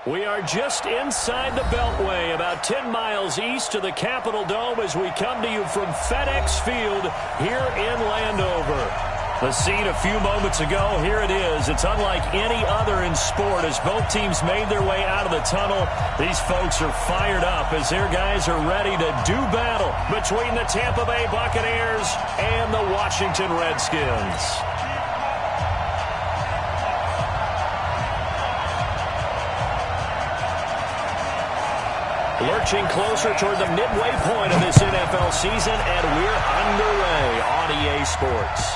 We are just inside the Beltway, about 10 miles east of the Capitol Dome as we come to you from FedEx Field here in Landover. The scene a few moments ago, here it is. It's unlike any other in sport as both teams made their way out of the tunnel. These folks are fired up as their guys are ready to do battle between the Tampa Bay Buccaneers and the Washington Redskins. Lurching closer toward the midway point of this NFL season, and we're underway on EA Sports.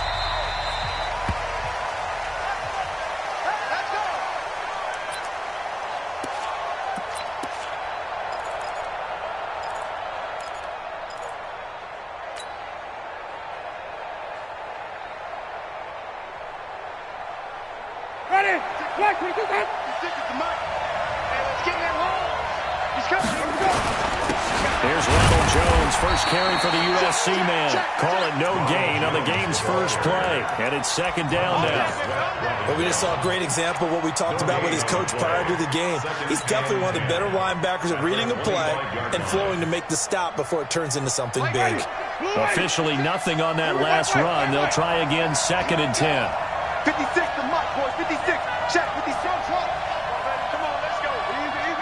Ready? Black, we do that. Stick it to Mike. Hey, let's get in that hole. He's coming. Here we go. Here's Ronald Jones, first carry for the USC man. Call it no gain on the game's first play. And it's second down now. Well, we just saw a great example of what we talked about with his coach prior to the game. He's definitely one of the better linebackers at reading a play and flowing to make the stop before it turns into something big. Officially nothing on that last run. They'll try again, second and 10. 56 to Mike, boys. 56. Check 56. Come on, let's go. Easy.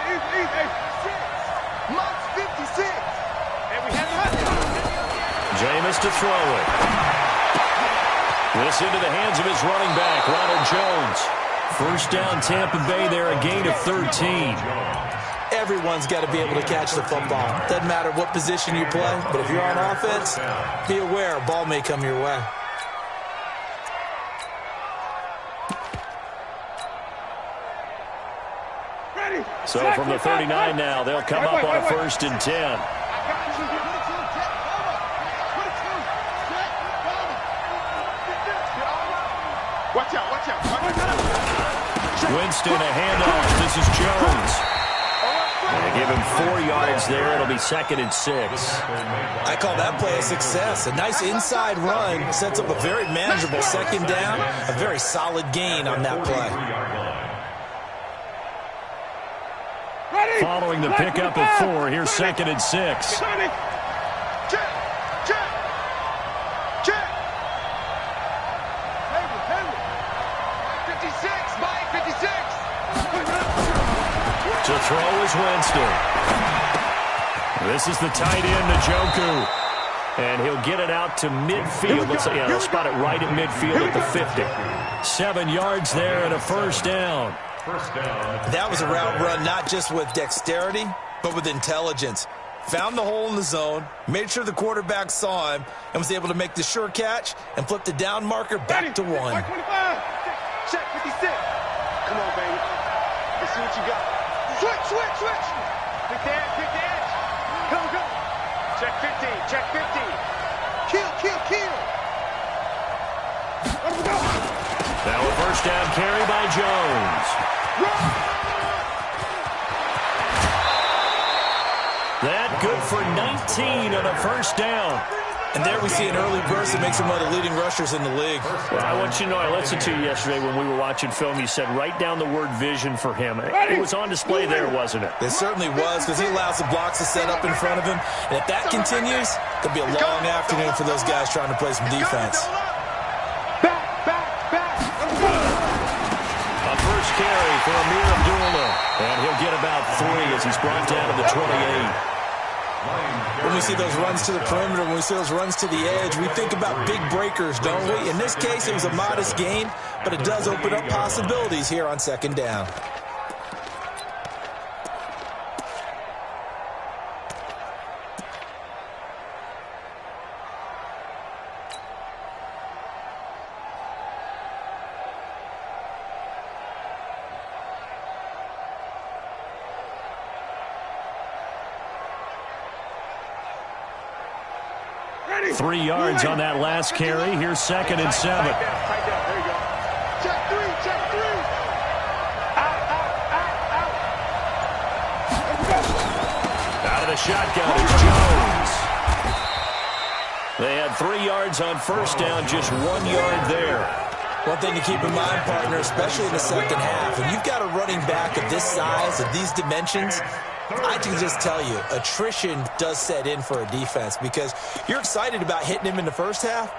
Mike's 56. And we have Jameis to throw it. This into the hands of his running back, Ronald Jones. First down, Tampa Bay there, a gain of 13. Everyone's got to be able to catch the football. Doesn't matter what position you play, but if you're on offense, be aware a ball may come your way. So from the 39 now, they'll come up on a first and 10. Watch out. Winston, a handoff. This is Jones. They give him 4 yards there. It'll be second and 6. I call that play a success. A nice inside run sets up a very manageable second down. A very solid gain on that play. Following the pickup of 4, here's second and 6. Check. 56, Mike, 56. To throw is Winston. This is the tight end, Njoku. And he'll get it out to midfield. They'll spot it right at midfield at the 50. 7 yards there and a first down. That was a route run not just with dexterity, but with intelligence. Found the hole in the zone, made sure the quarterback saw him, and was able to make the sure catch and flip the down marker back to 1. Check 56. Come on, baby. Let's see what you got. Switch. Pick the edge. Go. Check 15. Kill. Now a first down carry by Jones. That good for 19 on a first down. And there we see an early burst that makes him one of the leading rushers in the league. Well, I want you to know, I listened to you yesterday when we were watching film. You said write down the word vision for him. It was on display there, wasn't it? It certainly was, because he allows the blocks to set up in front of him. And if that continues, it'll be a long afternoon for those guys trying to play some defense. A first carry for Amir Abdullah. And he'll get about 3 as he's brought down to the 28. When we see those runs to the perimeter, when we see those runs to the edge, we think about big breakers, don't we? In this case, it was a modest gain, but it does open up possibilities here on second down. Ready. 3 yards on that last carry. Here's second and 7. Tight down. There you go. Check 3. Out of the shotgun, it's Jones. They had 3 yards on first down, just 1 yard there. One thing to keep in mind, partner, especially in the second half, when you've got a running back of this size, of these dimensions, I can just tell you, attrition does set in for a defense because you're excited about hitting him in the first half.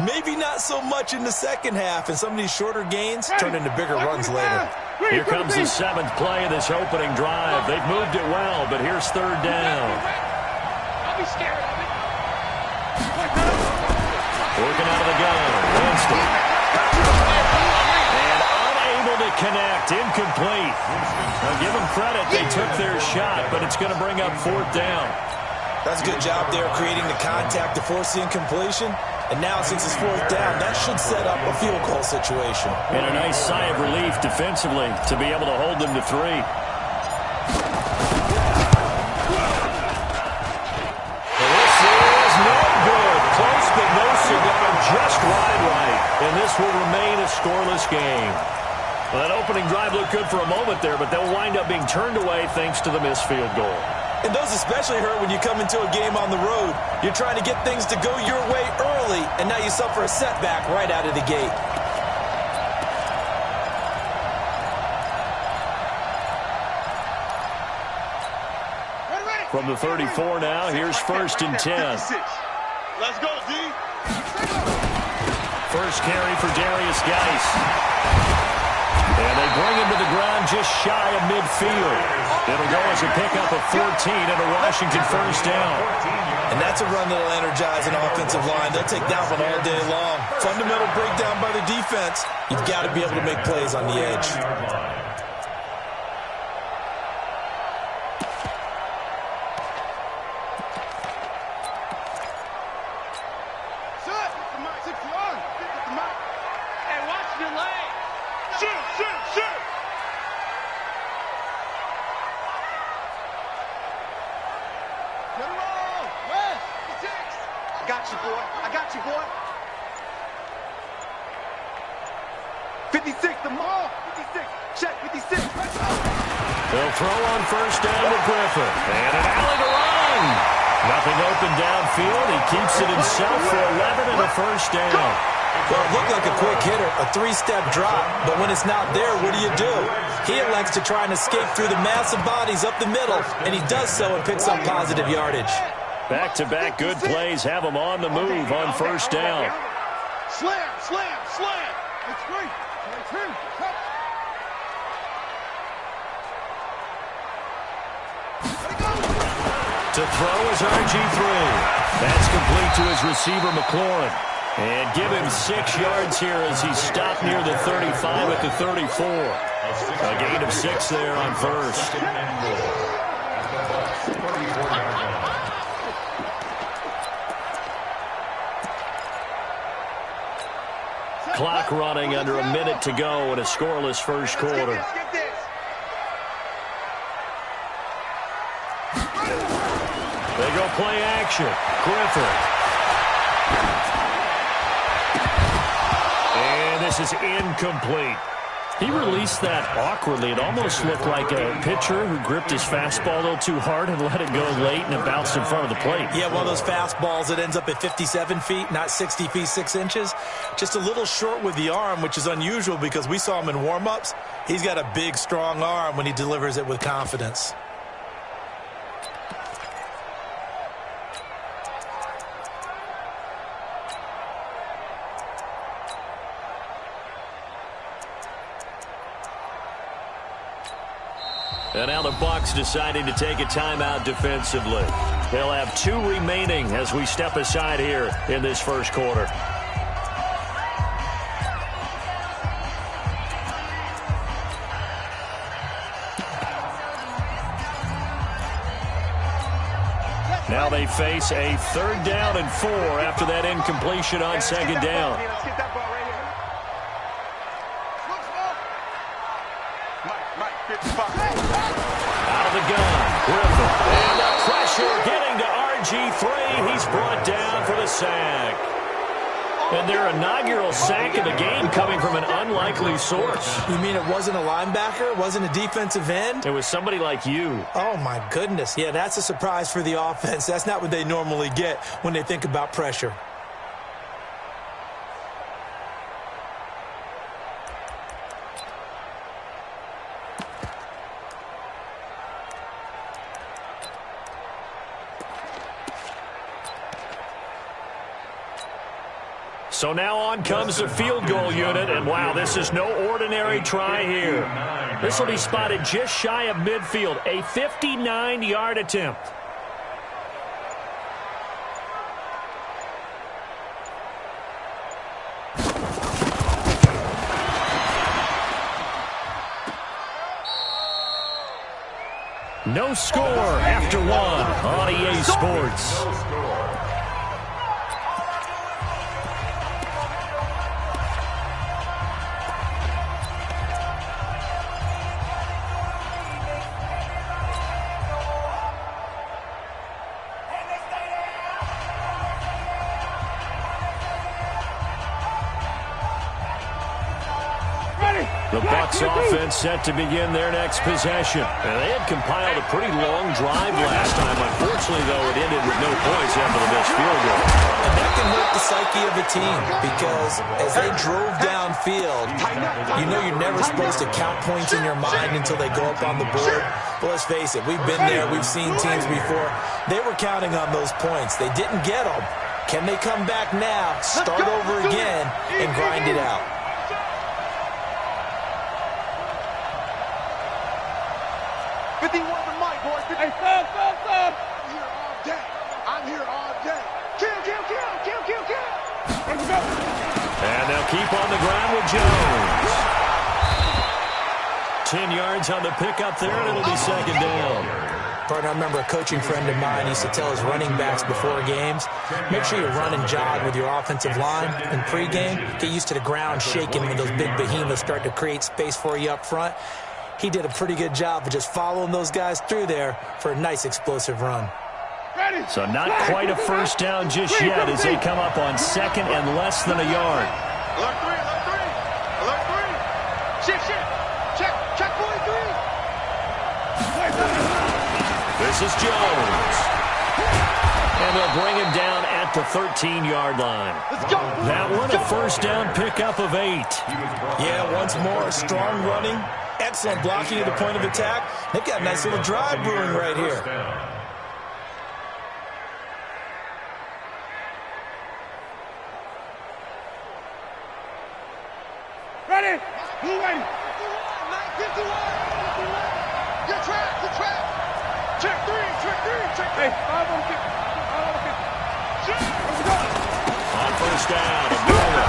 Maybe not so much in the second half, and some of these shorter gains turn into bigger runs later. Here comes the 7th play of this opening drive. They've moved it well, but here's 3rd down. I'll be scared of it. Working out of the gun. Winston. And unable to connect. Incomplete. Now give them credit. They took their shot, but it's going to bring up 4th down. That's a good job there creating the contact to force the incompletion. And now, since it's 4th down, that should set up a field goal situation. And a nice sigh of relief defensively to be able to hold them to 3. This is no good. Close, but no cigar. Just wide right. And this will remain a scoreless game. Well, that opening drive looked good for a moment there, but they'll wind up being turned away thanks to the missed field goal. And those especially hurt when you come into a game on the road. You're trying to get things to go your way early, and now you suffer a setback right out of the gate. From the 34 now, here's 1st and 10. Let's go, D. First carry for Darius Geis. And they bring him to the ground just shy of midfield. It'll go as a pickup of 14 and a Washington 1st down. And that's a run that'll energize an offensive line. They'll take that one all day long. Fundamental breakdown by the defense. You've got to be able to make plays on the edge. Hey, watch your leg. Shoot. I got you, boy. 56, the ball. 56. Check, 56. They'll throw on 1st down to Griffin. And an alley to run. Nothing open downfield. He keeps it himself for 11 and a 1st down. Well, it looked like a quick hitter, a 3-step drop, but when it's not there, what do? He elects to try and escape through the massive bodies up the middle, and he does so and picks up positive yardage. Back-to-back good plays have him on the move on 1st down. Slam. That's great. To throw is RG3. That's complete to his receiver, McLaurin. And give him 6 yards here as he's stopped near the 35 at the 34. A gain of 6 there on 1st. Clock running under a minute to go in a scoreless 1st quarter. They go play action. Griffin. And this is incomplete. He released that awkwardly. It almost looked like a pitcher who gripped his fastball a little too hard and let it go late, and it bounced in front of the plate. Yeah, one of those fastballs that ends up at 57 feet, not 60 feet, 6 inches. Just a little short with the arm, which is unusual because we saw him in warm-ups. He's got a big, strong arm when he delivers it with confidence. And now the Bucs deciding to take a timeout defensively. They'll have 2 remaining as we step aside here in this 1st quarter. Now they face a 3rd down and 4 after that incompletion on 2nd down. Let's get that ball right here. Mike, 55. Out of the gun, Griffin. And the pressure getting to RG3. He's brought down for the sack. And their inaugural sack of the game coming from an unlikely source. You mean it wasn't a linebacker? It wasn't a defensive end? It was somebody like you. Oh, my goodness. Yeah, that's a surprise for the offense. That's not what they normally get when they think about pressure. So now on comes the field goal unit, and wow, this is no ordinary try here. This will be spotted just shy of midfield, a 59-yard attempt. No score after one on EA Sports. The Bucs offense set to begin their next possession. And they had compiled a pretty long drive last time. Unfortunately, though, it ended with no points after the missed field goal. And that can hurt the psyche of a team because as they drove downfield, you know you're never supposed to count points in your mind until they go up on the board. But let's face it, we've been there. We've seen teams before. They were counting on those points. They didn't get them. Can they come back now, start over again, and grind it out? 51 the mic, boys. Hey, stop. I'm here all day. I'm here all day. Kill. Let's go. And they'll keep on the ground with Jones. 10 yards on the pickup there, and it'll be second down. Partner, I remember a coaching friend of mine used to tell his running backs before games, make sure you run and jog with your offensive line in pregame. Get used to the ground shaking when those big behemoths start to create space for you up front. He did a pretty good job of just following those guys through there for a nice explosive run. So not quite a first down just yet as they come up on second and less than a yard. Alert three. Shift. Check 43. This is Jones. And they'll bring him down at the 13-yard line. Let's go. That one, a first down pickup of 8. Yeah, once more, strong running. Excellent blocking at the point of attack. They've got a nice little drive brewing right here. Ready? Move ready. 51. Good track. Check three. Hey, 5 on 50. Let's go. On first down, Abdullah.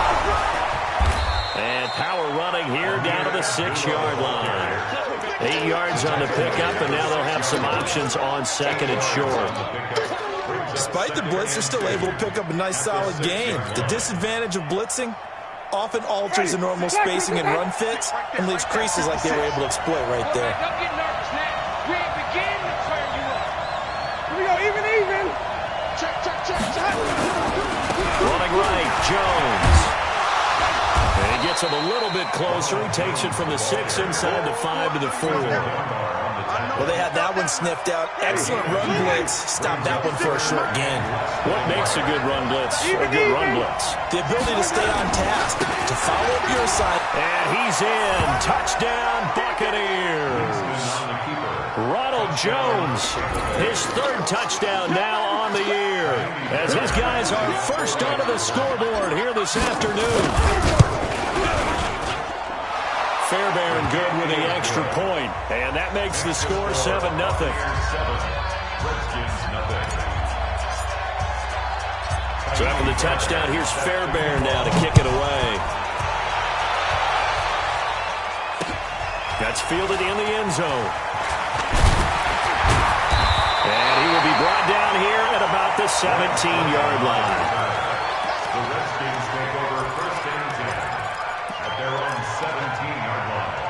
And power running here down to the 6-yard line. 8 yards on the pickup, and now they'll have some options on second and short. Despite the blitz, they're still able to pick up a nice solid gain. The disadvantage of blitzing often alters the normal spacing and run fits and leaves creases like they were able to exploit right there. Don't get nervous now. We ain't beginning to clear you up. Here we go, even. Check. Running right, Jones. And he gets him a little bit closer. He takes it from the 6 inside the 5 to the 4. Well, they had that one sniffed out. Excellent run blitz. Stopped that one for a short gain. What makes a good run blitz a good run blitz? The ability to stay on task, to follow up your side. And he's in. Touchdown, Buccaneers. Ronald Jones, his 3rd touchdown now on the year, as his guys are first onto the scoreboard here this afternoon. Fairbairn good with the extra point, and that makes the score 7-0. So after the touchdown, here's Fairbairn now to kick it away. That's fielded in the end zone. And he will be brought down here at about the 17-yard line. The Redskins take over first and 10 at their own 17-yard line.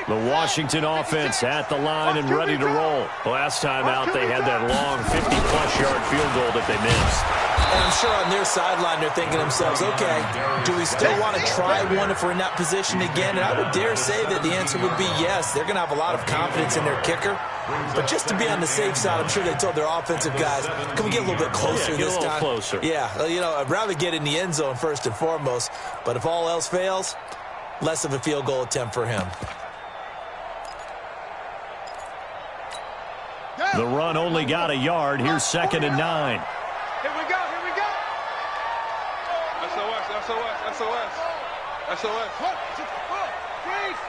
The Washington offense at the line and ready to roll. Last time out, they had that long 50-plus yard field goal that they missed. And I'm sure on their sideline they're thinking to themselves, okay, do we still want to try one if we're in that position again? And I would dare say that the answer would be yes. They're going to have a lot of confidence in their kicker. But just to be on the safe side, I'm sure they told their offensive guys, can we get a little bit closer this time? Closer. Yeah, you know, I'd rather get in the end zone first and foremost. But if all else fails, less of a field goal attempt for him. The run only got a yard. Here's 2nd and 9. Here we go, here we go. SOS, SOS, SOS. SOS. Freeze.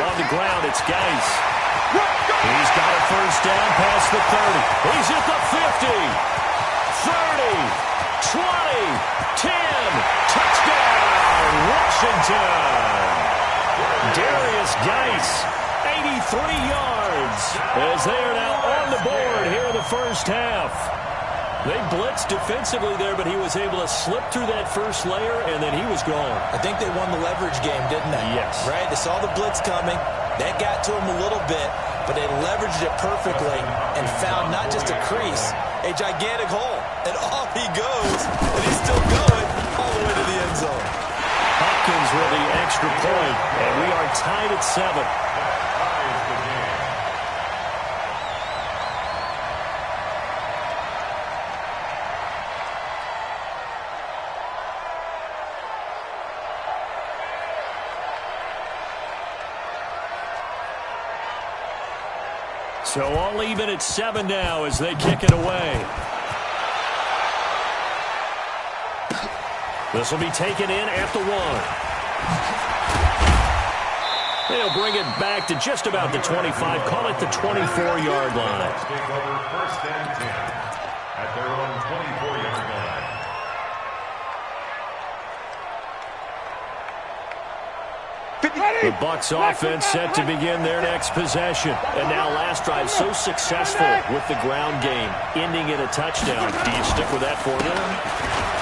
On the ground, it's Geis. He's got a first down past the 30. He's at the 50. 30. 20. 10. Touchdown, Washington. Darius Geis, 83 yards, as they are now on the board here in the first half. They blitzed defensively there, but he was able to slip through that first layer, and then he was gone. I think they won the leverage game, didn't they? Yes. Right? They saw the blitz coming. That got to him a little bit, but they leveraged it perfectly and found not just a crease, a gigantic hole. And off he goes, and he's still going all the way to the end zone. Hopkins with the extra point, and we are tied at 7. So all even at 7 now as they kick it away. This will be taken in at the 1. They'll bring it back to just about the 25. Call it the 24-yard line. Take over 1st and 10 at their own 24-yard line. The Bucs offense set to begin their next possession. And now last drive so successful with the ground game, ending in a touchdown. Do you stick with that formula?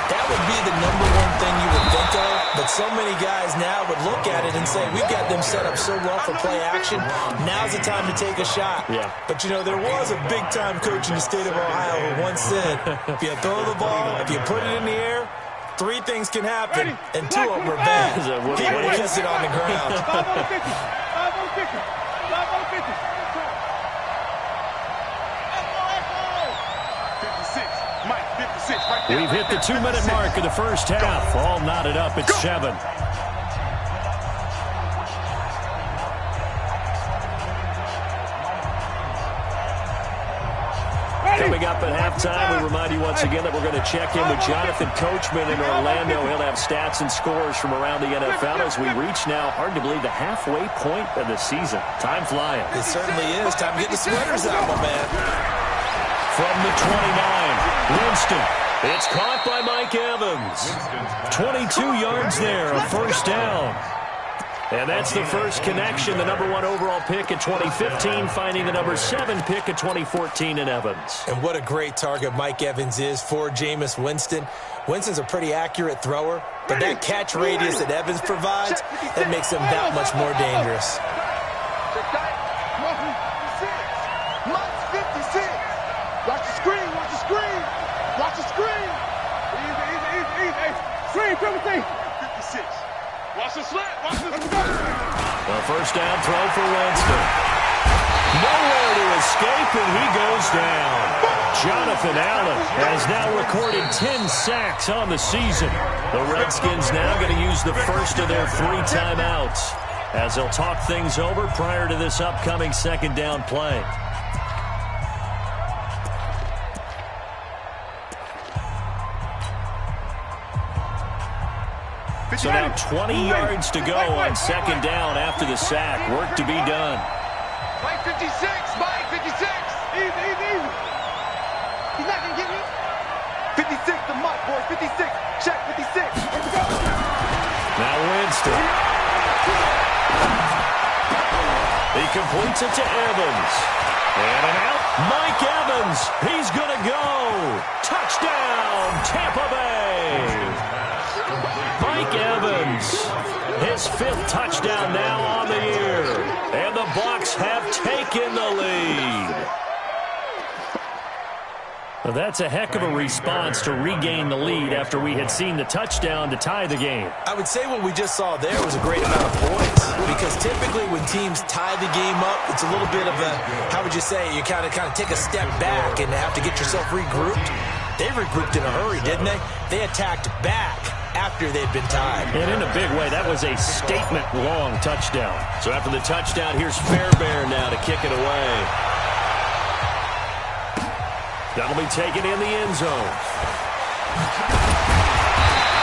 That would be the number one thing you would think of, but so many guys now would look at it and say, we've got them set up so well for play action, now's the time to take a shot. Yeah. But, you know, there was a big-time coach in the state of Ohio who once said, if you throw the ball, if you put it in the air, 3 things can happen, and 2 of them are bad. He would have kissed it on the ground. 56, right there. We've hit the 2-minute mark of the first half. All knotted up at 7. Coming up at halftime, we remind you once again that we're going to check in with Jonathan Coachman in Orlando. He'll have stats and scores from around the NFL as we reach now, hard to believe, the halfway point of the season. Time flying. It certainly is. Time to get the sweaters out, my man. From the 29, Winston. It's caught by Mike Evans. 22 yards there, a first down. And that's the first connection, the number 1 overall pick in 2015, finding the number 7 pick in 2014 in Evans. And what a great target Mike Evans is for Jameis Winston. Winston's a pretty accurate thrower, but that catch radius that Evans provides, that makes him that much more dangerous. Watch the screen, watch the screen. Watch the screen. Easy. Screen, 56. Watch the slant. Watch the A first down throw for Winston. Nowhere to escape, and he goes down. Jonathan Allen has now recorded 10 sacks on the season. The Redskins now going to use the first of their 3 timeouts as they'll talk things over prior to this upcoming second down play. So now 20 yards to go on second down after the sack. Work to be done. Mike 56, Mike 56. Easy. He's not going to get me. 56 to Mike, boys. 56. Check 56. Here we go. Now Winston. He completes it to Evans. And an out. Mike Evans. He's going to go. Touchdown, Tampa Bay. Mike Evans, his 5th touchdown now on the year. And the Bucs have taken the lead. Well, that's a heck of a response to regain the lead after we had seen the touchdown to tie the game. I would say what we just saw there was a great amount of points, because typically when teams tie the game up, it's a little bit of a, how would you say, you kind of take a step back and have to get yourself regrouped. They regrouped in a hurry, didn't they? They attacked back. after they'd been tied. And in a big way, that was a statement-long touchdown. So after the touchdown, here's Fairbairn now to kick it away. That'll be taken in the end zone.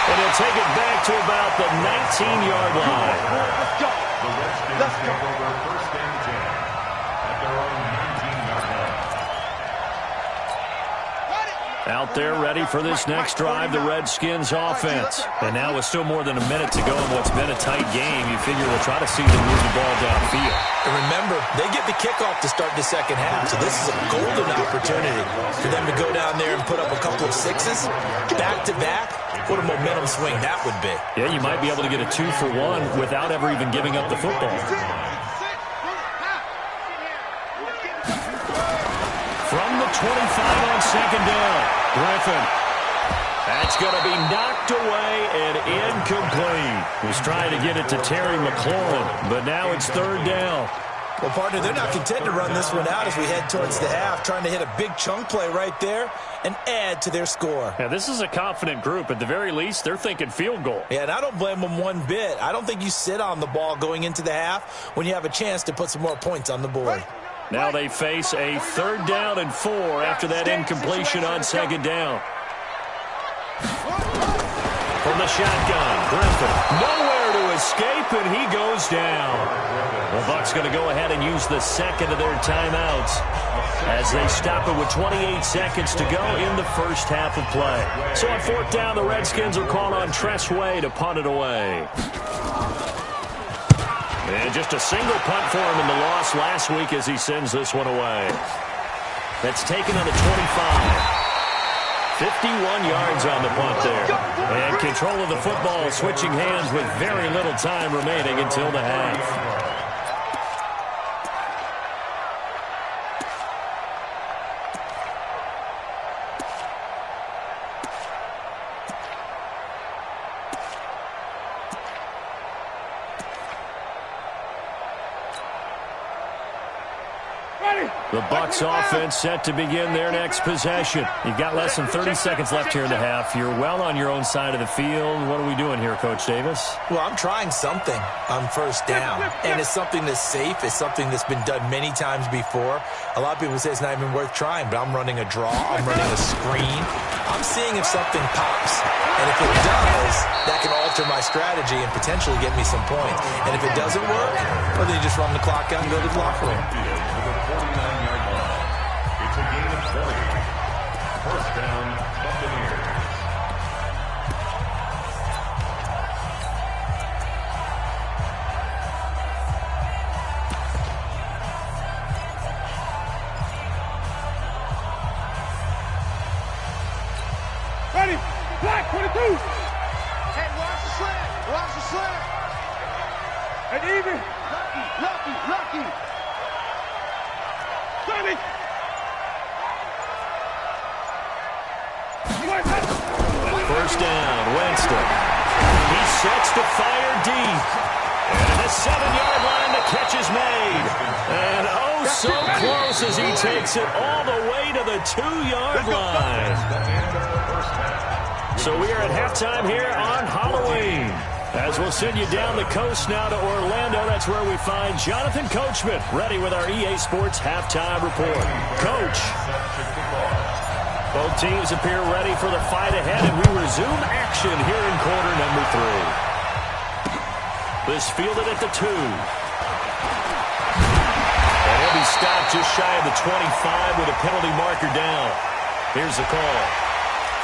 And he'll take it back to about the 19-yard line. Let's go. The Redskins take over first and 10 at their own 19-yard line. Out there ready for this next drive, the Redskins offense. And now with still more than a minute to go in what's been a tight game, you figure we'll try to see them move the ball downfield. And remember, they get the kickoff to start the second half, so this is a golden opportunity for them to go down there and put up a couple of sixes back-to-back. What a momentum swing that would be. Yeah, you might be able to get a 2-for-1 without ever even giving up the football. From the 25 on second down, Griffin. That's going to be knocked away and incomplete. Was trying to get it to Terry McLaurin, but now it's third down. Well, partner, they're not content to run this one out as we head towards the half, trying to hit a big chunk play right there and add to their score. Yeah, this is a confident group. At the very least, they're thinking field goal. Yeah, and I don't blame them one bit. I don't think you sit on the ball going into the half when you have a chance to put some more points on the board. Now they face a 3rd down and 4 after that incompletion on second down. From the shotgun, Griffin. Nowhere to escape, and he goes down. The Bucs going to go ahead and use the second of their timeouts as they stop it with 28 seconds to go in the first half of play. So on 4th down, the Redskins will call on Tress Way to punt it away. And just a single punt for him in the loss last week as he sends this one away. That's taken on the 25. 51 yards on the punt there. And control of the football switching hands with very little time remaining until the half. The Bucs offense set to begin their next possession. You've got less than 30 seconds left here in the half. You're well on your own side of the field. What are we doing here, Coach Davis? Well, I'm trying something on 1st down, and it's something that's safe. It's something that's been done many times before. A lot of people say it's not even worth trying, but I'm running a draw. I'm running a screen. I'm seeing if something pops, and if it does, that can alter my strategy and potentially get me some points. And if it doesn't work, well, then you just run the clock out and go to the locker room. It's a gain of 40. 1st down, Buccaneers. Ready, black 22. Hey, watch the slant, watch the slant. And even, lucky. 30. First down, Winston. He sets to fire deep. And the 7-yard line, the catch is made. And oh, so close as he takes it all the way to the 2-yard line. So we are at halftime here on Halloween. As we'll send you down the coast now to Orlando, that's where we find Jonathan Coachman, ready with our EA Sports halftime report. Coach. Both teams appear ready for the fight ahead, and we resume action here in quarter number 3. This fielded at the 2. And he'll be stopped just shy of the 25 with a penalty marker down. Here's the call.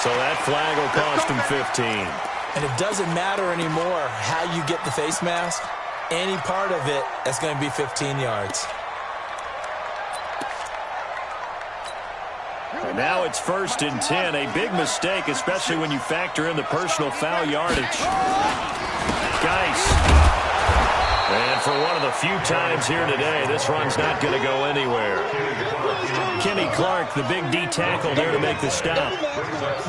So that flag will cost him 15. And it doesn't matter anymore how you get the face mask. Any part of it, that's going to be 15 yards. And now it's 1st and 10. A big mistake, especially when you factor in the personal foul yardage. Geis. And for one of the few times here today, this run's not going to go anywhere. Kenny Clark, the big D tackle there to make the stop.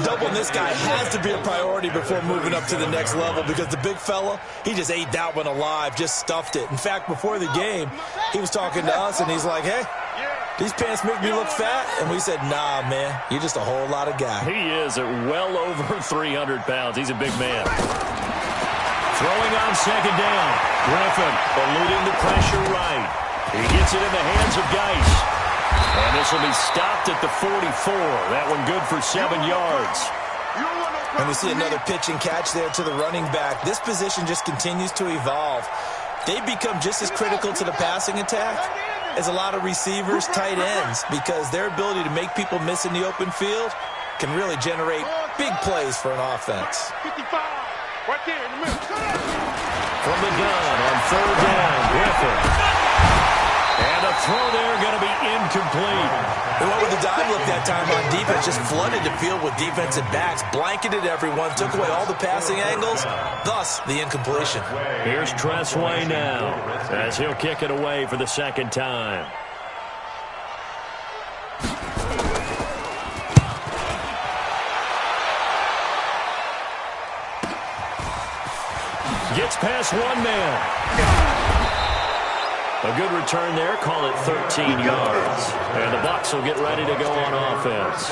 Doubling this guy has to be a priority before moving up to the next level because the big fella, he just ate that one alive, just stuffed it. In fact, before the game, he was talking to us, and he's like, hey, these pants make me look fat. And we said, nah, man, you're just a whole lot of guy. He is at well over 300 pounds. He's a big man. Throwing on second down. Griffin eluding the pressure right. He gets it in the hands of Geis. And this will be stopped at the 44. That one good for 7 yards. And we see another pitch and catch there to the running back. This position just continues to evolve. They become just as critical to the passing attack as a lot of receivers, tight ends, because their ability to make people miss in the open field can really generate big plays for an offense. 55, right there in the middle. From the gun on third down, Griffin. And a throw there going to be incomplete. They went with the dive look that time on defense, just flooded the field with defensive backs, blanketed everyone, took away all the passing angles, thus the incompletion. Here's Tressway now as he'll kick it away for the second time. Gets past one man. A good return there. Call it 13 yards. And the Bucs will get ready to go on offense.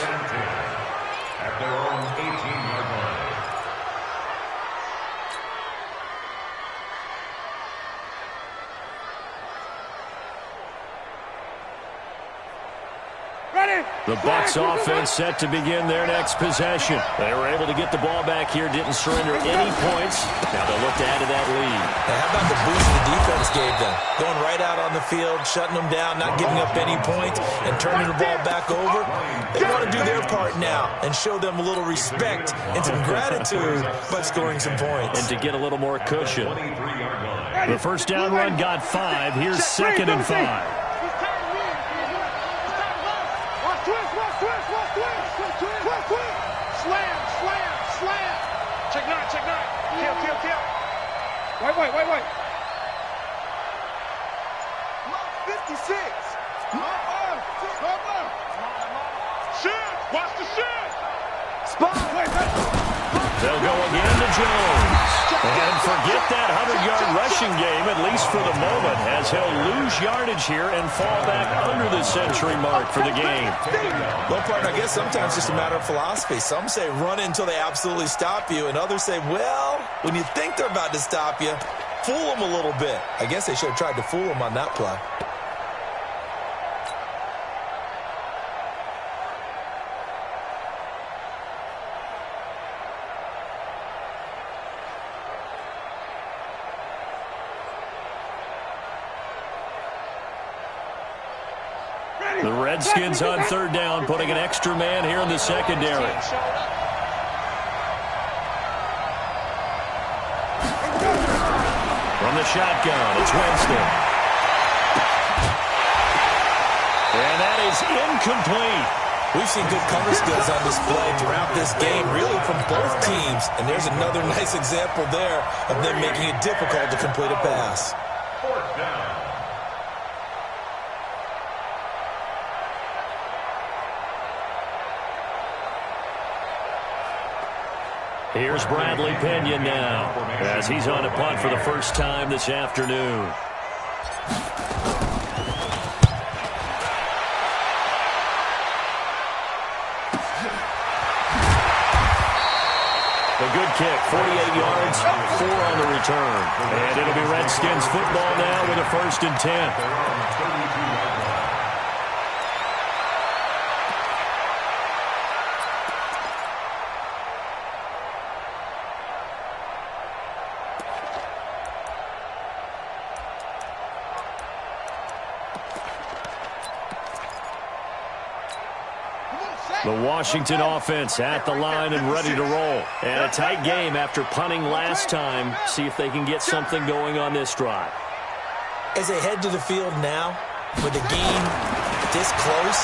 At their own 18-yard line. The Bucs offense set to begin their next possession. They were able to get the ball back here, didn't surrender any points. Now they'll look to add to that lead. Now, how about the boost the defense gave them? Going right out on the field, shutting them down, not giving up any points, and turning the ball back over. They want to do their part now and show them a little respect and some gratitude by scoring some points. And to get a little more cushion. The first down run got 5. Here's 2nd and 5. Wait. Mark 56. Shit! Watch the shit! Spot. They'll go again to Jones. And forget that 100-yard rushing game, at least for the moment, as he'll lose yardage here and fall back under the century mark for the game. Well, partner, I guess sometimes it's just a matter of philosophy. Some say run until they absolutely stop you, and others say, well, when you think they're about to stop you, fool them a little bit. I guess they should have tried to fool them on that play. The Redskins on third down, putting an extra man here in the secondary. From the shotgun, it's Winston. And that is incomplete. We've seen good cover skills on display throughout this game, really from both teams. And there's another nice example there of them making it difficult to complete a pass. Fourth down. Here's Bradley Pinion now, as he's on a punt for the first time this afternoon. A good kick, 48 yards, 4 on the return. And it'll be Redskins football now with a 1st and 10. The Washington offense at the line and ready to roll. And a tight game after punting last time. See if they can get something going on this drive. As they head to the field now, with the game this close,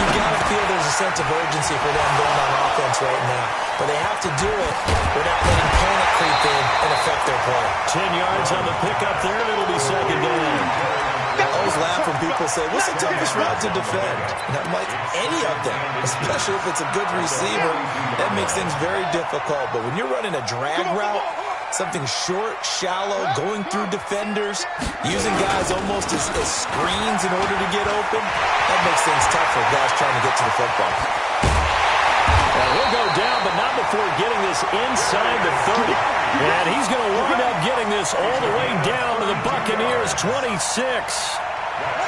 you've got to feel there's a sense of urgency for them going on offense right now. But they have to do it without letting panic creep in and affect their play. 10 yards on the pickup there, and it'll be 2nd down. I always laugh when people say, what's the toughest route to defend? And I'm like, any of them, especially if it's a good receiver. That makes things very difficult. But when you're running a drag route, Something short, shallow, going through defenders, using guys almost as screens in order to get open. That makes things tough for guys trying to get to the football. Well, he'll go down, but not before getting this inside the 30. And he's going to wind up getting this all the way down to the Buccaneers' 26.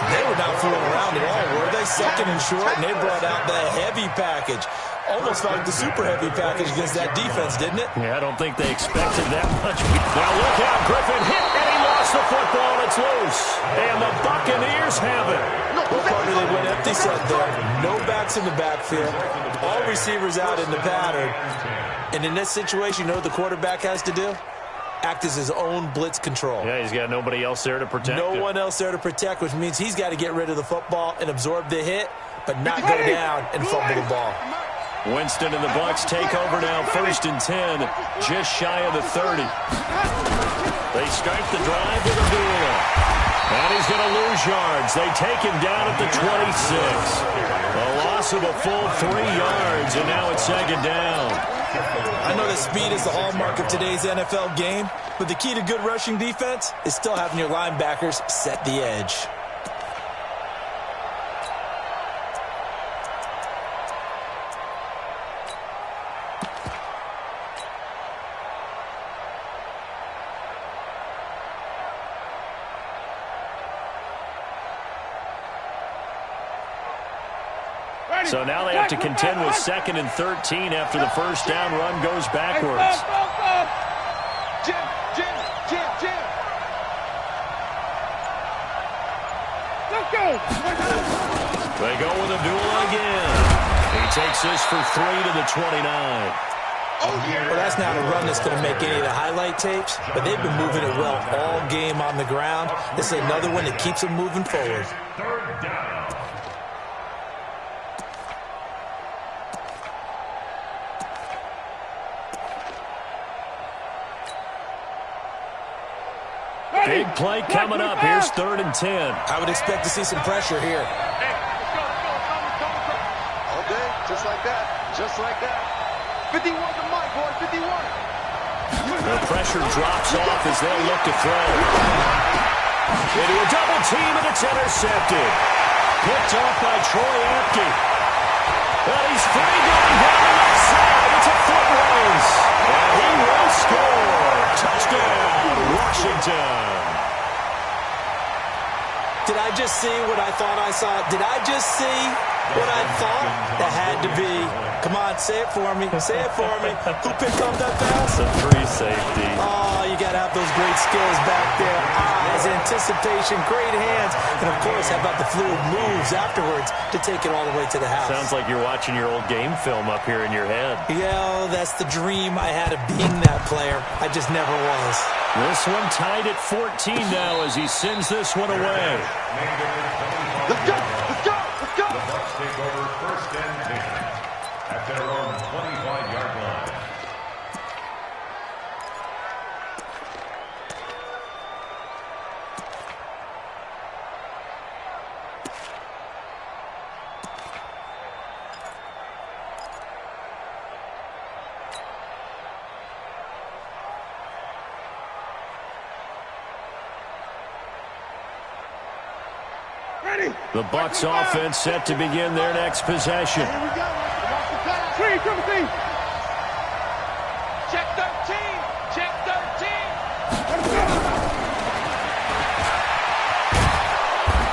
They were not fooling around at all, were they? Second and short, and they brought out the heavy package. Almost like the super heavy package against that defense, didn't it? Yeah, I don't think they expected that much. Now look out, Griffin hit, and he lost the football, and it's loose. And the Buccaneers have it. What part of they went empty set there? No backs in the backfield. All receivers out in the pattern. And in this situation, you know what the quarterback has to do? Act as his own blitz control. Yeah, he's got nobody else there to protect him. No one else there to protect, which means he's got to get rid of the football and absorb the hit, but not go down and fumble the ball. Winston and the Bucs take over now, 1st and 10, just shy of the 30. They start the drive with Abdullah. And he's going to lose yards. They take him down at the 26. A loss of a full 3 yards, and now it's 2nd down. I know that speed is the hallmark of today's NFL game, but the key to good rushing defense is still having your linebackers set the edge. So now they have to contend with 2nd and 13 after the first down run goes backwards. Jim. Let's go. They go with Abdullah again. He takes this for 3 to the 29. Well, that's not a run that's going to make any of the highlight tapes, but they've been moving it well all game on the ground. This is another one that keeps them moving forward. 3rd down. Big play coming up. Here's 3rd and 10. I would expect to see some pressure here. All day, just like that. Just like that. 51 to Mike, boy, 51. The pressure drops off as they'll look to throw. Into a double team, and it's intercepted. Picked off by Troy Apke. But he's free going down the left side. It's a foot race. And he will score. Touchdown, Washington. Did I just see what I thought I saw? Did I just see what I thought? That had to be. Come on, say it for me. Say it for me. Who picked up that pass? The free safety. Oh, you got to have those great skills back there. Eyes, anticipation, great hands. And, of course, how about the fluid moves afterwards to take it all the way to the house? Sounds like you're watching your old game film up here in your head. Yeah, that's the dream I had of being that player. I just never was. This one tied at 14 now as he sends this one away. Let's go. Let's go. Let's go. The Bucs take over 1st and 10 at their own 25-yard line. The Bucs offense set to begin their next possession. Here we go. Watch the pass. Three, Timothy. Check 13. Check 13.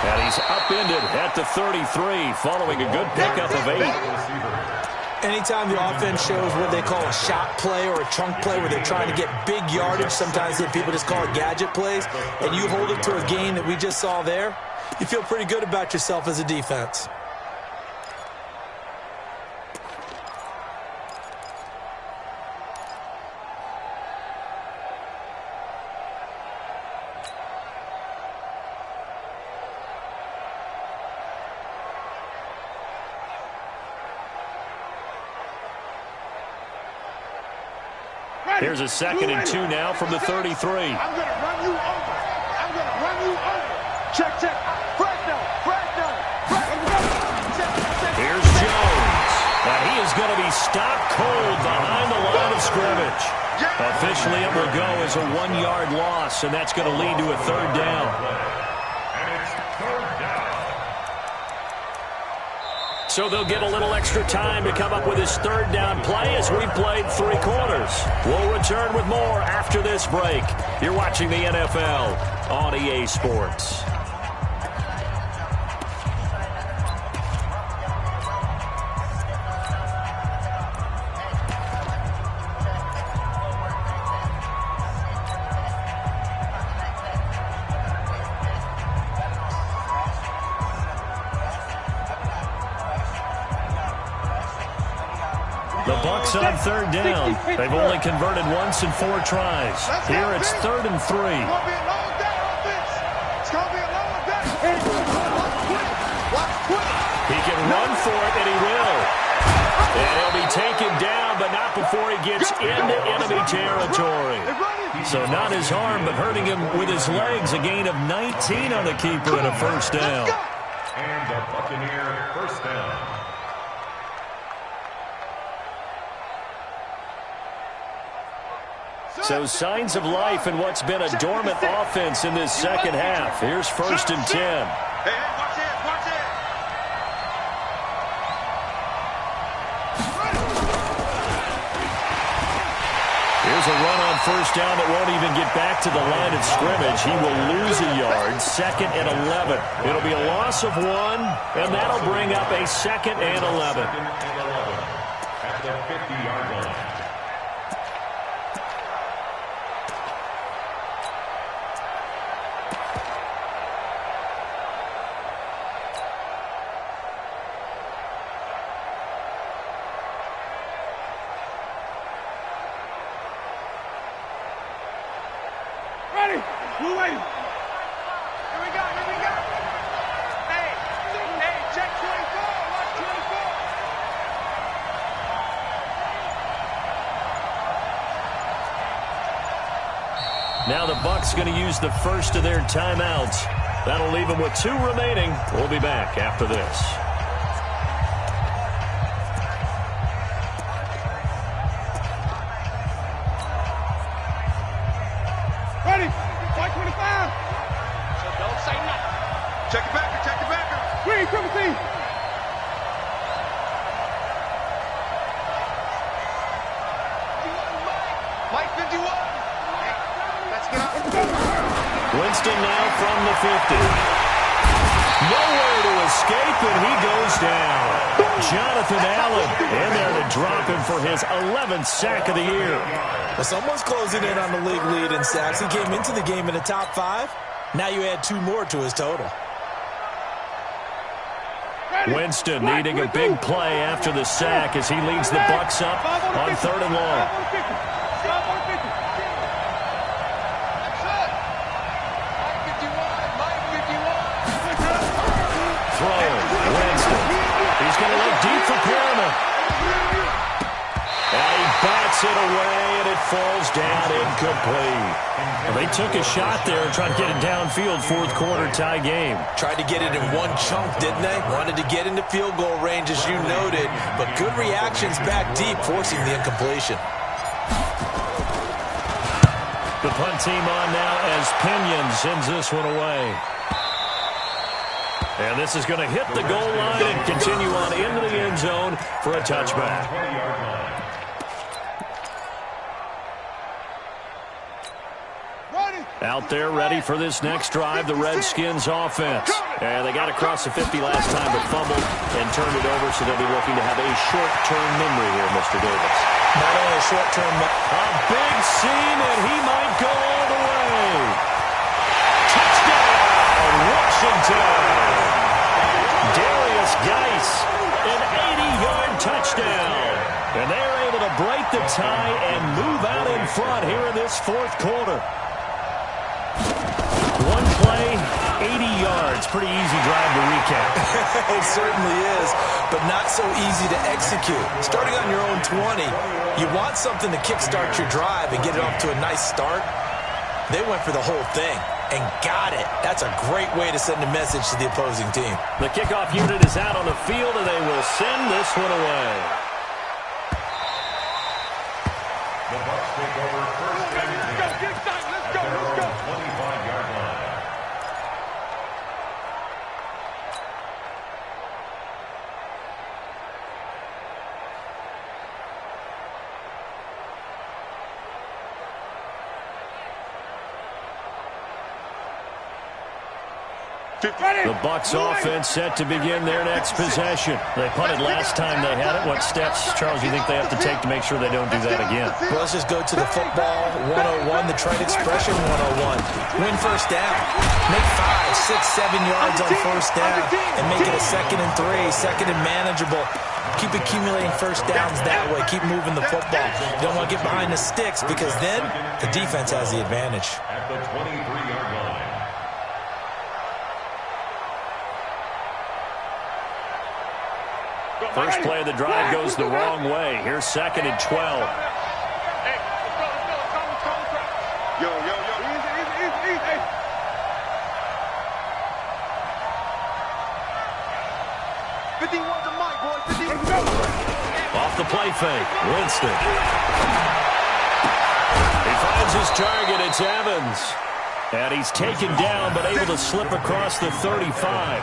And he's upended at the 33 following a good pickup of 8. Anytime the offense shows what they call a shot play or a chunk play where they're trying to get big yardage, sometimes people just call it gadget plays, and you hold it to a gain that we just saw there, you feel pretty good about yourself as a defense. Here's a 2nd and 2 now from the 33. I'm going to run you over. I'm going to run you over. Check. Here's Jones. And he is going to be stopped cold behind the line of scrimmage. Yeah. Officially, it will go as a 1-yard loss, and that's going to lead to a third down. And it's third down. So they'll get a little extra time to come up with his third down play as we've played 3 quarters. We'll return with more after this break. You're watching the NFL on EA Sports. The Bucs on third down. They've only converted once in 4 tries. Here it's 3rd and 3. It's going to be a long day on this. It's going to be a long day. Watch quick. He can run for it, and he will. And he'll be taken down, but not before he gets into enemy territory. So not his arm, but hurting him with his legs. A gain of 19 on the keeper and a first down. And a Buccaneer first down. So signs of life in what's been a dormant offense in this second half. Here's 1st and 10. Hey, watch it, watch it. Here's a run on first down that won't even get back to the line of scrimmage. He will lose a yard. 2nd and 11. It'll be a loss of 1, and that'll bring up a 2nd and 11. 2nd and 11 at the 50-yard line. Ready? Blue wave. Here we go, here we go. Hey, check 24. Watch 24. Now the Bucs going to use the first of their timeouts. That'll leave them with 2 remaining. We'll be back after this. Ready? White 25. So don't say nothing. Check the backer, check the backer. Green, triple team. Mike 51. Hey, let's get out. Winston now from the 50. Nowhere to escape, and he goes down. Jonathan Allen in there to drop him for his 11th sack of the year. Well, someone's closing in on the league lead in sacks. He came into the game in the top 5. Now you add 2 more to his total. Winston needing a big play after the sack as he leads the Bucs up on 3rd and long. Throwing, Winston. He's going to look deep for Perriman. And he bats it away, and it falls down incomplete. Well, they took a shot there and tried to get it downfield. 4th quarter tie game. Tried to get it in one chunk, didn't they? Wanted to get into field goal range, as you noted, but good reactions back deep, forcing the incompletion. The punt team on now as Pinion sends this one away. And this is going to hit the goal line and continue on into the end zone for a touchback. 20-yard line. Out there ready for this next drive, the Redskins offense. And they got across the 50 last time but fumbled and turned it over, so they'll be looking to have a short-term memory here, Mr. Davis. Not only a short-term, a big seam, and he might go all the way. Touchdown, Washington. Darius Geis, an 80-yard touchdown. And they're able to break the tie and move out in front here in this 4th quarter. One play, 80 yards. Pretty easy drive to recap. It certainly is, but not so easy to execute. Starting on your own 20, you want something to kickstart your drive and get it off to a nice start. They went for the whole thing and got it. That's a great way to send a message to the opposing team. The kickoff unit is out on the field, and they will send this one away. The Bucs take over first and 10. Let's go. Get excited. Let's go. Let's go. 25-yard line. The Bucs offense set to begin their next possession. They punted last time they had it. What steps, Charles, do you think they have to take to make sure they don't do that again? Well, let's just go to the football 101, the trade expression 101. Win first down. Make 5, 6, 7 yards on first down and make it a 2nd and 3, 2nd and manageable. Keep accumulating first downs that way. Keep moving the football. You don't want to get behind the sticks because then the defense has the advantage. At the 23-yard line. First play of the drive goes the wrong way. Here's 2nd and 12. Hey, let's go. Yo. Easy. Hey. Off the play fake, Winston. He finds his target. It's Evans. And he's taken down, but able to slip across the 35.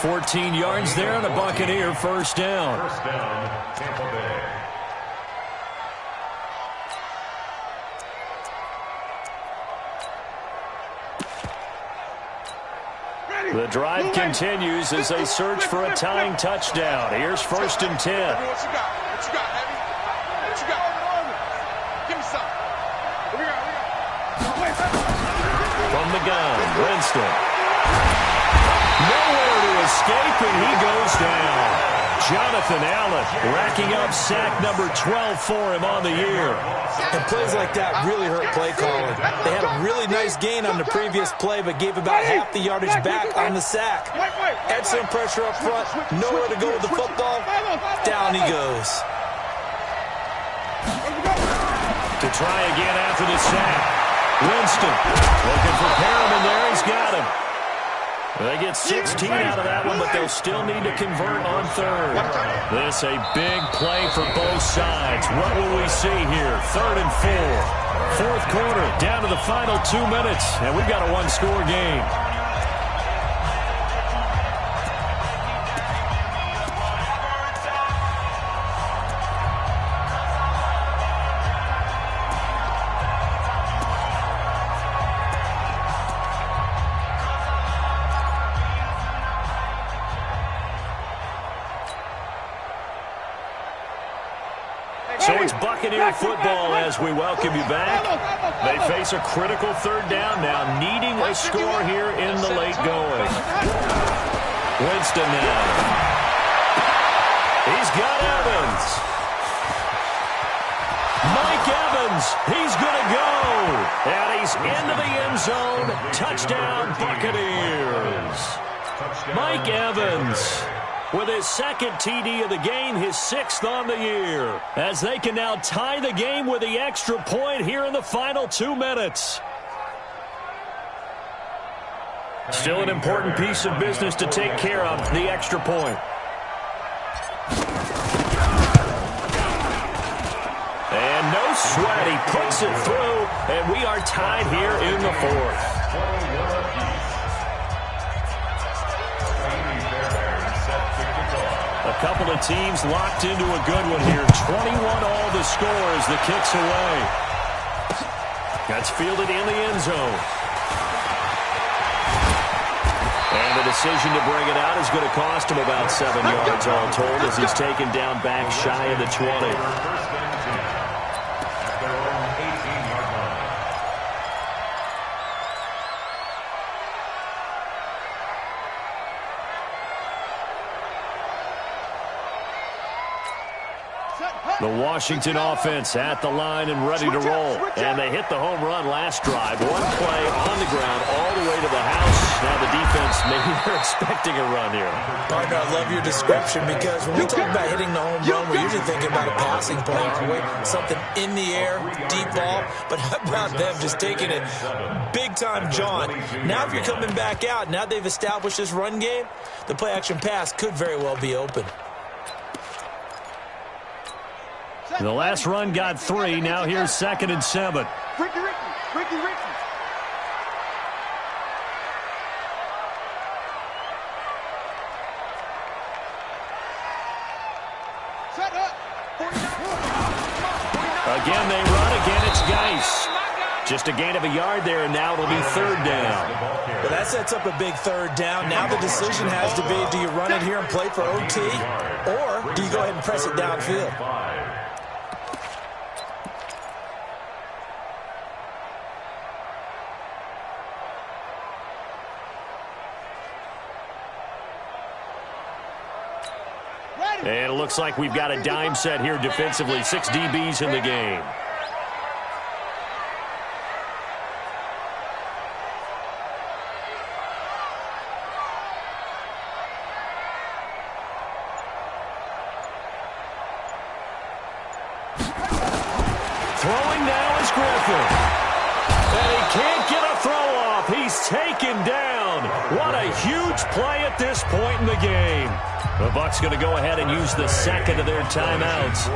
14 yards there on a Buccaneer first down. First down, Tampa Bay. The drive continues as they search for a tying touchdown. Here's 1st and 10. What you got? What you got, Heavy? What you got? Give me something. What we got? From the gun, Winston. Nowhere to escape, and he goes down. Jonathan Allen racking up sack number 12 for him on the year. And plays like that really hurt play calling. They had a really nice gain on the previous play, but gave about half the yardage back on the sack. Excellent pressure up front. Nowhere to go with the football. Down he goes. To try again after the sack. Winston looking for Perriman there. He's got him. They get 16 out of that one, but they'll still need to convert on third. This a big play for both sides. What will we see here? 3rd and 4. Fourth quarter, down to the final 2 minutes, and we've got a one-score game. So it's Buccaneer football as we welcome you back. They face a critical 3rd down now, needing a score here in the late going. Winston now. He's got Evans. Mike Evans, he's going to go. And he's into the end zone. Touchdown, Buccaneers. Mike Evans with his 2nd TD of the game, his 6th on the year, as they can now tie the game with the extra point here in the final 2 minutes. Still an important piece of business to take care of, the extra point. And no sweat, he puts it through, and we are tied here in the 4th. A couple of teams locked into a good one here. 21 all the score as the kick's away. That's fielded in the end zone. And the decision to bring it out is going to cost him about 7 yards all told as he's taken down back shy of the 20. The Washington offense at the line and ready to roll. And they hit the home run last drive. One play on the ground all the way to the house. Now the defense, maybe they're expecting a run here. Partner, I love your description because when we talk about hitting the home run, we're usually thinking about a passing play, aren't we? Something in the air, deep ball. But how about them just taking it big-time jaunt? Now if you're coming back out, now they've established this run game, the play-action pass could very well be open. The last run got 3. Now here's 2nd and 7. Ricky. Set up. 49. Again, they run. Again, it's Geis. Just a gain of a yard there, and now it'll be 3rd down. Well, that sets up a big 3rd down. Now the decision has to be, do you run it here and play for OT, or do you go ahead and press it downfield? And it looks like we've got a dime set here defensively. 6 DBs in the game. Throwing now is Griffin. And he can't get a throw off. He's taken down. What a huge play at this point in the game. The Bucs going to go ahead and use the 2nd of their timeouts,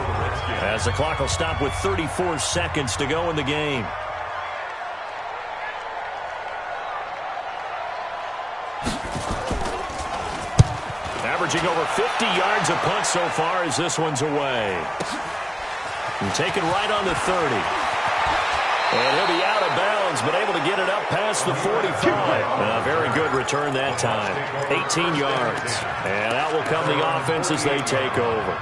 as the clock will stop with 34 seconds to go in the game. Averaging over 50 yards a punt so far as this one's away. And taken right on the 30. And he'll be out of bounds, but able to get it up past the 45. A very good return that time. 18 yards. And out will come the offense as they take over.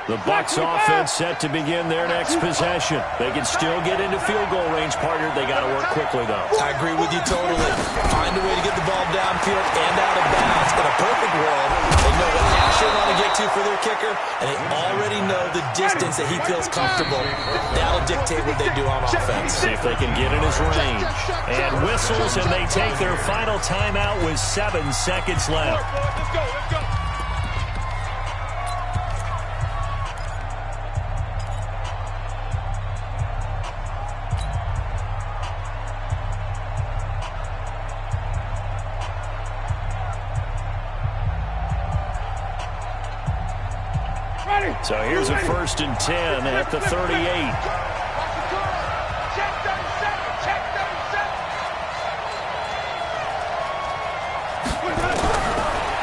The Bucs offense set to begin their next possession. They can still get into field goal range, partner. They got to work quickly, though. I agree with you totally. Find a way to get the ball downfield and out of bounds. In a perfect world, they know what hash they want to get to for their kicker, and they already know the distance that he feels comfortable. That'll dictate what they do on offense. See if they can get in his range. And whistles, and they take their final timeout with 7 seconds left. Let's go. So here's a 1st and 10 at the 38.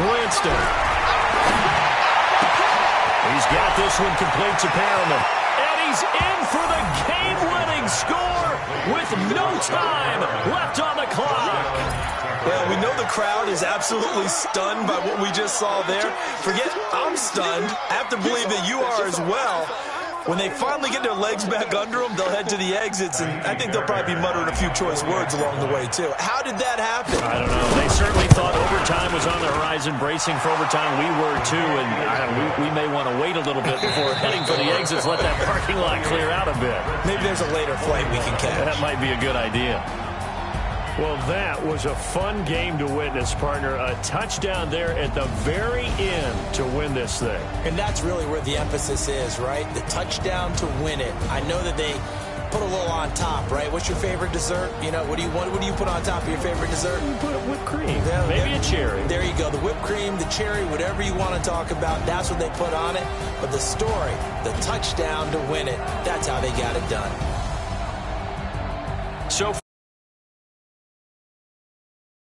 Winston. He's got this one complete to Perriman. And he's in for the game-winning score with no time left on the clock. Well, we know the crowd is absolutely stunned by what we just saw there. Forget I'm stunned. I have to believe that you are as well. When they finally get their legs back under them, they'll head to the exits, and I think they'll probably be muttering a few choice words along the way, too. How did that happen? I don't know. They certainly thought overtime was on the horizon, bracing for overtime. We were, too, and we may want to wait a little bit before heading for the exits, let that parking lot clear out a bit. Maybe there's a later flight we can catch. That might be a good idea. Well, that was a fun game to witness, partner. A touchdown there at the very end to win this thing. And that's really where the emphasis is, right? The touchdown to win it. I know that they put a little on top, right? What's your favorite dessert? You know, what do you put on top of your favorite dessert? You put whipped cream. Yeah, maybe a cherry. There you go. The whipped cream, the cherry, whatever you want to talk about, that's what they put on it. But the story, the touchdown to win it, that's how they got it done.